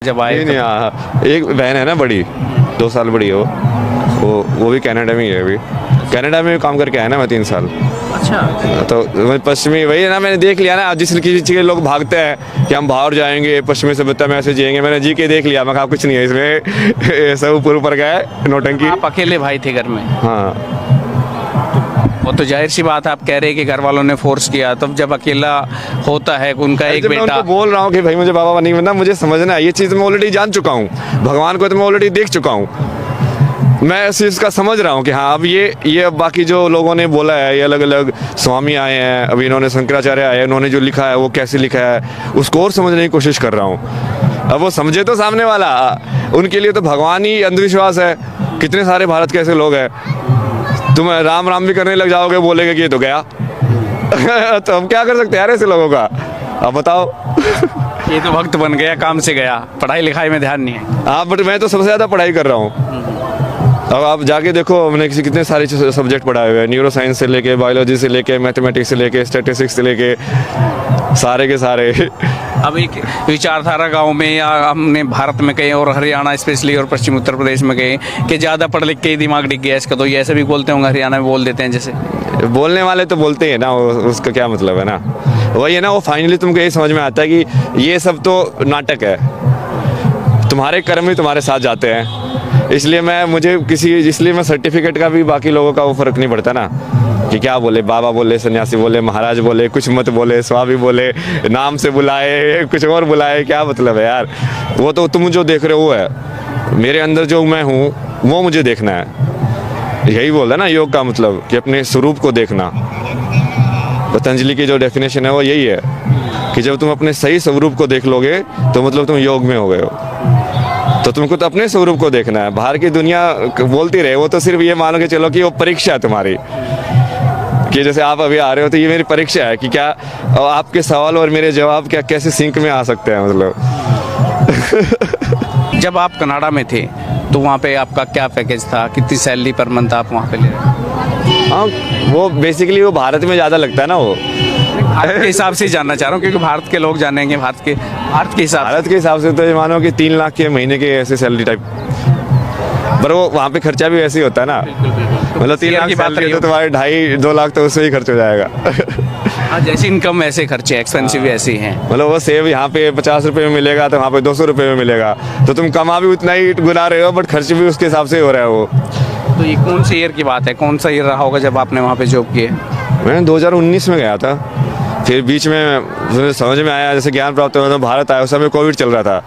जब आए? नहीं, हाँ, एक बहन है ना बड़ी, 2 साल बड़ी है वो भी कनाडा में ही है अभी। कनाडा में काम करके आया ना मैं 3 साल। अच्छा। तो पश्चिमी वही है ना, मैंने देख लिया ना, जिस किसी के लोग भागते हैं कि हम बाहर जाएंगे पश्चिमी सभ्यता में ऐसे जिएंगे, मैंने जी के देख लिया, मैं कहा कुछ नहीं है इसमें सब ऊपर गया है नौटंकी। आप अकेले भाई थे घर में? हाँ, वो तो जाहिर सी बात है, आप कह रहे हैं कि घर वालों ने फोर्स किया, तब जब अकेला होता है उनका एक जब मैं बेटा। उनको बोल रहा हूँ कि भाई मुझे बाबा नहीं बनना, मुझे समझना है, ये चीज़ मैं ऑलरेडी जान चुका हूँ, भगवान को तो मैं ऑलरेडी देख चुका हूँ, मैं इस चीज़ का समझ रहा हूँ कि हाँ अब ये अब बाकी जो लोगों ने बोला है, ये अलग अलग स्वामी आए हैं, अभी इन्होंने शंकराचार्य आए हैं, उन्होंने जो लिखा है वो कैसे लिखा है उसको और समझने की कोशिश कर रहा हूँ। अब वो समझे तो सामने वाला, उनके लिए तो भगवान ही अंधविश्वास है। कितने सारे भारत के ऐसे लोग हैं, तुम राम राम भी करने लग जाओगे, बोलेगे कि ये तो गया तो हम क्या कर सकते हैं यार ऐसे लोगों का, अब बताओ ये तो वक्त बन गया, काम से गया, पढ़ाई लिखाई में ध्यान नहीं है। हाँ, बट मैं तो सबसे ज़्यादा पढ़ाई कर रहा हूँ। अब आप जाके देखो, हमने कितने सारे सब्जेक्ट पढ़ाए हुए हैं, न्यूरो साइंस से लेके, बायोलॉजी से लेके, मैथमेटिक्स से लेके, स्टैटिस्टिक्स से लेके, सारे के सारे। अब एक विचारधारा गांव में या हमने भारत में कहीं और हरियाणा स्पेशली और पश्चिम उत्तर प्रदेश में कहीं कि ज़्यादा पढ़ लिख के ही दिमाग डिग गया इसका, तो ये ऐसे भी बोलते होंगे, हरियाणा में बोल देते हैं जैसे। बोलने वाले तो बोलते हैं ना, उसका क्या मतलब है ना, वही है ना, वो फाइनली तुमको यही समझ में आता है कि ये सब तो नाटक है, तुम्हारे कर्म ही तुम्हारे साथ जाते हैं। इसलिए मैं सर्टिफिकेट का भी बाकी लोगों का वो फर्क नहीं पड़ता ना, कि क्या बोले, बाबा बोले, सन्यासी बोले, महाराज बोले, कुछ मत बोले, स्वामी बोले, नाम से बुलाए, कुछ और बुलाए, क्या मतलब है यार। वो तो तुम जो देख रहे हो वो है, मेरे अंदर जो मैं हूँ वो मुझे देखना है। यही बोला ना योग का मतलब, कि अपने स्वरूप को देखना। पतंजलि की जो डेफिनेशन है वो यही है कि जब तुम अपने सही स्वरूप को देख लोगे तो मतलब तुम योग में हो गए हो। तो तुमको तो अपने स्वरूप को देखना है, बाहर की दुनिया बोलती रहे, वो तो सिर्फ ये मानो कि चलो कि वो परीक्षा है तुम्हारी, कि जैसे आप अभी आ रहे हो तो ये मेरी परीक्षा है कि क्या आपके सवाल और मेरे जवाब क्या कैसे सिंक में आ सकते हैं मतलब। जब आप कनाडा में थे तो वहाँ पे आपका क्या पैकेज था, कितनी सैलरी पर मंथ आप वहाँ पे ले रहे थे? हाँ, वो बेसिकली वो भारत में ज़्यादा लगता है ना, वो भारत के हिसाब से ही जानना चाह रहा हूँ, क्योंकि भारत के लोग जानेंगे, भारत के हिसाब से तो ये मानो कि 3 लाख के महीने के ऐसे सैलरी टाइप, पर वो वहाँ पे खर्चा भी ऐसे ही होता है ना, मतलब 3 लाख की सैलरी तो तुम्हारे 2.5-2 लाख तो उससे ही खर्च हो जाएगा। हाँ, जैसे इनकम वैसे खर्चे, एक्सपेंसिव ऐसे ही हैं। मतलब वो सेव यहाँ पे 50 रुपए में मिलेगा तो वहाँ पे 200 रुपए में मिलेगा, तो तुम कमा भी उतना ही गुना रहे हो, बट खर्च भी उसके हिसाब से हो रहा है वो। तो ये कौन से ईयर की बात है, कौन सा ईयर रहा होगा जब आपने वहाँ पे जॉब किए? मैं 2019 में गया था, फिर बीच में समझ में आया, जैसे ज्ञान प्राप्त हुआ तो भारत आया, उस समय कोविड चल रहा था,